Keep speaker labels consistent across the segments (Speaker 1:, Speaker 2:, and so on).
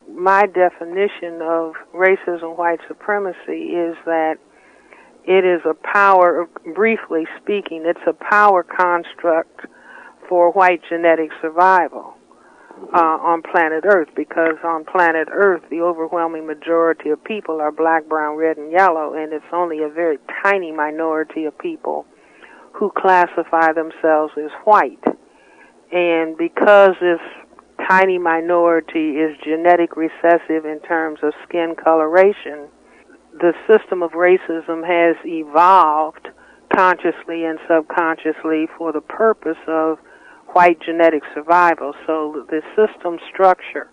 Speaker 1: My definition of racism, white supremacy, is that it is a power, briefly speaking, it's a power construct for white genetic survival on planet Earth, because on planet Earth the overwhelming majority of people are black, brown, red, and yellow, and it's only a very tiny minority of people who classify themselves as white. And because this tiny minority is genetic recessive in terms of skin coloration, the system of racism has evolved consciously and subconsciously for the purpose of white genetic survival. So the system structure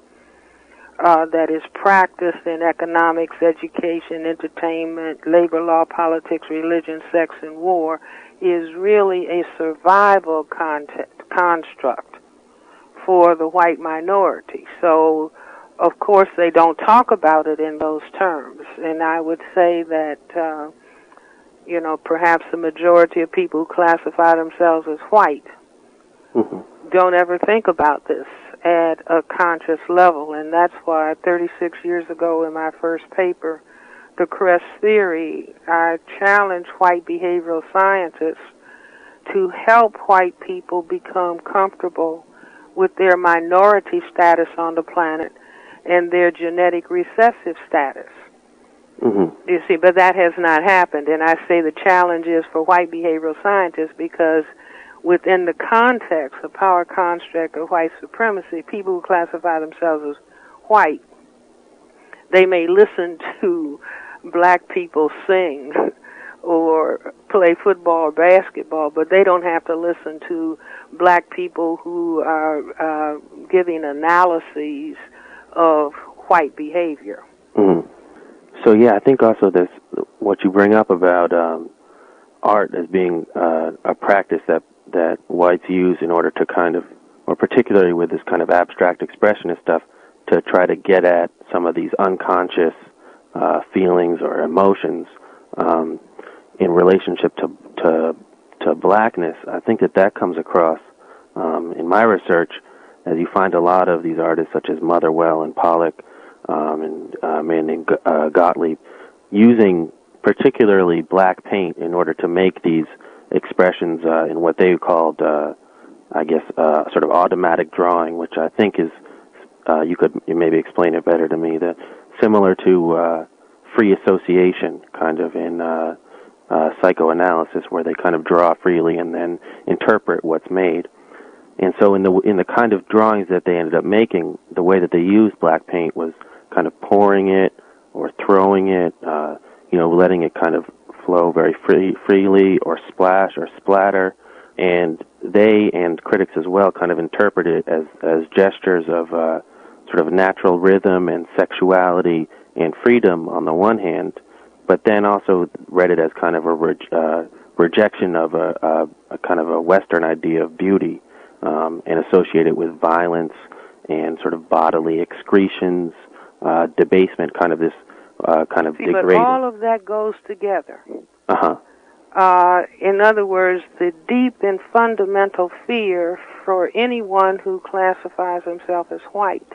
Speaker 1: that is practiced in economics, education, entertainment, labor law, politics, religion, sex, and war is really a survival construct for the white minority. So, of course, they don't talk about it in those terms. And I would say that, perhaps the majority of people who classify themselves as white don't ever think about this at a conscious level. And that's why 36 years ago in my first paper, The Cress Theory, I challenged white behavioral scientists to help white people become comfortable with their minority status on the planet and their genetic recessive status. You see, but that has not happened. And I say the challenge is for white behavioral scientists, because within the context of power construct of white supremacy, people who classify themselves as white, they may listen to black people sing or play football or basketball, but they don't have to listen to black people who are giving analyses of white behavior.
Speaker 2: So, yeah, I think also this, what you bring up about art as being a practice that whites use in order to kind of, or particularly with this kind of abstract expressionist stuff, to try to get at some of these unconscious feelings or emotions in relationship to blackness. I think that comes across in my research, as you find a lot of these artists such as Motherwell and Pollock and a man named Gottlieb using particularly black paint in order to make these expressions in what they called, sort of automatic drawing, which I think is, you maybe explain it better to me, that similar to free association kind of in psychoanalysis, where they kind of draw freely and then interpret what's made. And so in the kind of drawings that they ended up making, the way that they used black paint was kind of pouring it or throwing it, letting it kind of flow very freely, or splash or splatter. And they, and critics as well, kind of interpret it as gestures of sort of natural rhythm and sexuality and freedom on the one hand, but then also read it as kind of a rejection of a kind of a Western idea of beauty, and associate it with violence and sort of bodily excretions, debasement, kind of this kind of degrading.
Speaker 1: But all of that goes together. In other words, the deep and fundamental fear for anyone who classifies himself as white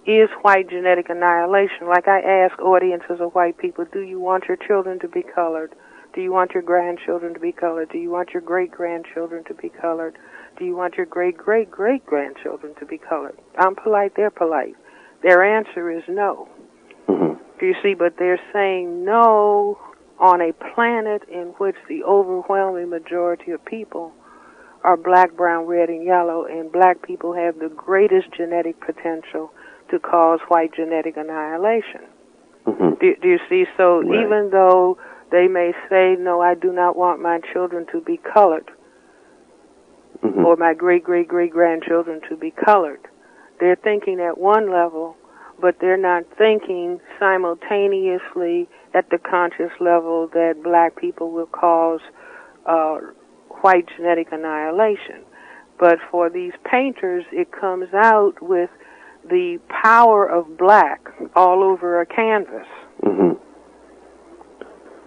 Speaker 1: is white genetic annihilation. Like I ask audiences of white people, do you want your children to be colored? Do you want your grandchildren to be colored? Do you want your great-grandchildren to be colored? Do you want your great-great-great-grandchildren to be colored? I'm polite, they're polite. Their answer is no. Do you see? But they're saying no on a planet in which the overwhelming majority of people are black, brown, red, and yellow, and black people have the greatest genetic potential to cause white genetic annihilation. Do you see? So right. Even though they may say, no, I do not want my children to be colored, or my great-great-great-grandchildren to be colored, they're thinking at one level, but they're not thinking simultaneously at the conscious level that black people will cause white genetic annihilation. But for these painters, it comes out with the power of black all over a canvas.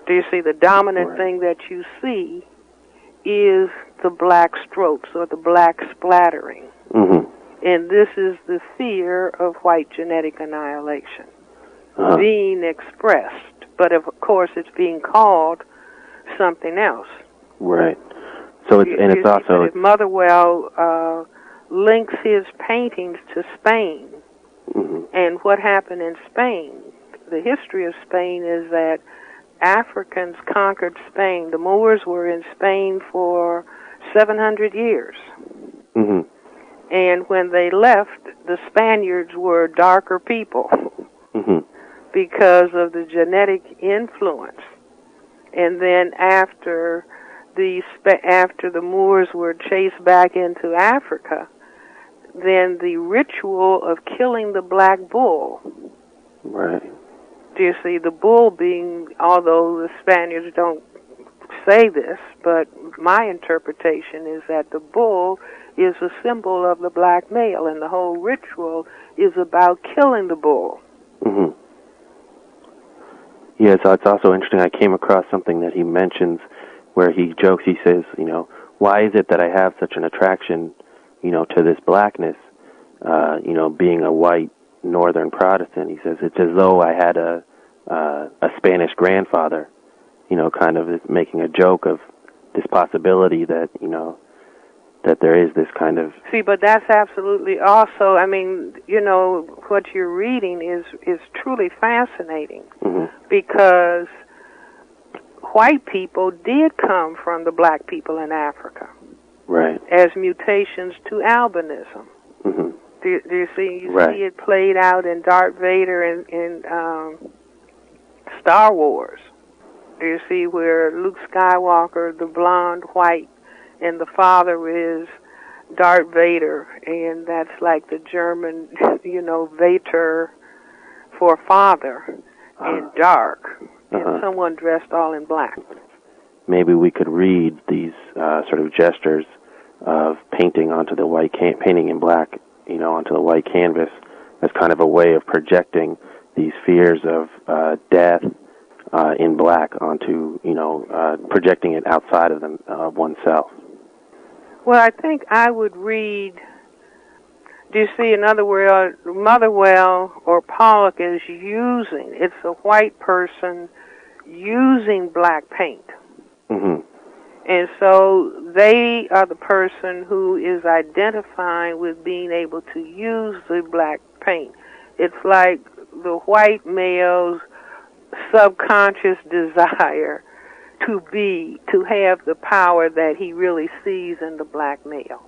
Speaker 1: Do you see? The dominant thing that you see is the black strokes or the black splattering. And this is the fear of white genetic annihilation being expressed. But of course it's being called something else.
Speaker 2: Right. So it's also...
Speaker 1: If Motherwell links his paintings to Spain, and what happened in Spain, the history of Spain is that Africans conquered Spain. The Moors were in Spain for 700 years. And when they left, the Spaniards were darker people because of the genetic influence. And then after the Moors were chased back into Africa, then the ritual of killing the black bull.
Speaker 2: Right.
Speaker 1: Do you see, the bull being, although the Spaniards don't say this, but my interpretation is that the bull is a symbol of the black male, and the whole ritual is about killing the bull.
Speaker 2: Yeah, so it's also interesting. I came across something that he mentions where he jokes, he says, why is it that I have such an attraction, to this blackness, being a white northern Protestant? He says, it's as though I had a Spanish grandfather, kind of making a joke of this possibility that, that there is this kind of...
Speaker 1: See, but that's absolutely also, what you're reading is truly fascinating because white people did come from the black people in Africa.
Speaker 2: Right.
Speaker 1: As mutations to albinism. Do you see? You see it played out in Darth Vader in Star Wars. Do you see where Luke Skywalker, the blonde white, and the father is Darth Vader, and that's like the German, Vater for father, and dark, and someone dressed all in black.
Speaker 2: Maybe we could read these sort of gestures of painting onto the white painting in black, onto the white canvas as kind of a way of projecting these fears of death in black onto, projecting it outside of them, oneself.
Speaker 1: Well, I think I would read, do you see, in other words, Motherwell or Pollock is it's a white person using black paint. And so they are the person who is identifying with being able to use the black paint. It's like the white male's subconscious desire to have the power that he really sees in the black male.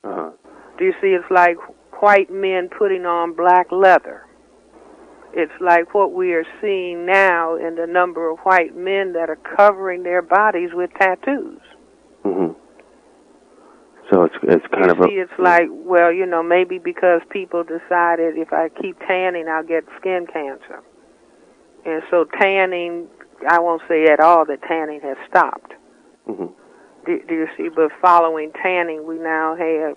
Speaker 1: Do you see? It's like white men putting on black leather. It's like what we are seeing now in the number of white men that are covering their bodies with tattoos.
Speaker 2: So it's kind of
Speaker 1: it's like, well, maybe because people decided if I keep tanning, I'll get skin cancer. And so tanning, I won't say at all that tanning has stopped. Do you see? But following tanning, we now have,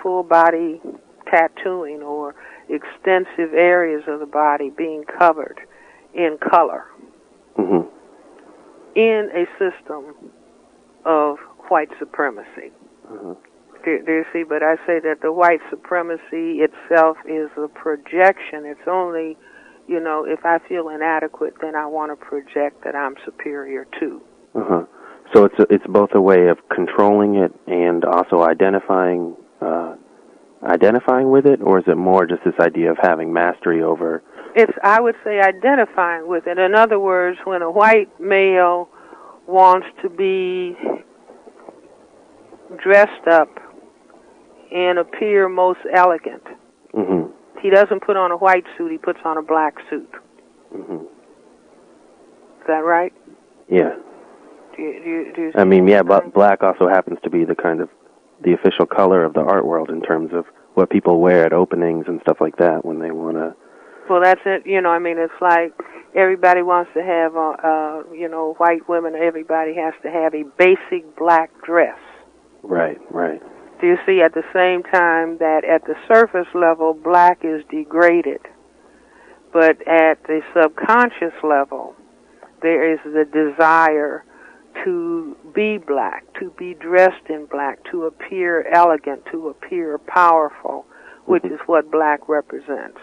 Speaker 1: full body tattooing or extensive areas of the body being covered in color in a system of white supremacy. Do you see? But I say that the white supremacy itself is a projection. It's only, if I feel inadequate, then I want to project that I'm superior to.
Speaker 2: So it's both a way of controlling it and also identifying with it, or is it more just this idea of having mastery over?
Speaker 1: I would say identifying with it. In other words, when a white male wants to be dressed up and appear most elegant, he doesn't put on a white suit, he puts on a black suit. Is that right?
Speaker 2: Yeah.
Speaker 1: Do you
Speaker 2: but black also happens to be the kind of the official color of the art world in terms of what people wear at openings and stuff like that when they want to...
Speaker 1: Well, that's it. It's like everybody wants to have, white women, everybody has to have a basic black dress. Right. Do you see, at the same time that at the surface level, black is degraded, but at the subconscious level, there is the desire to be black, to be dressed in black, to appear elegant, to appear powerful, which is what black represents.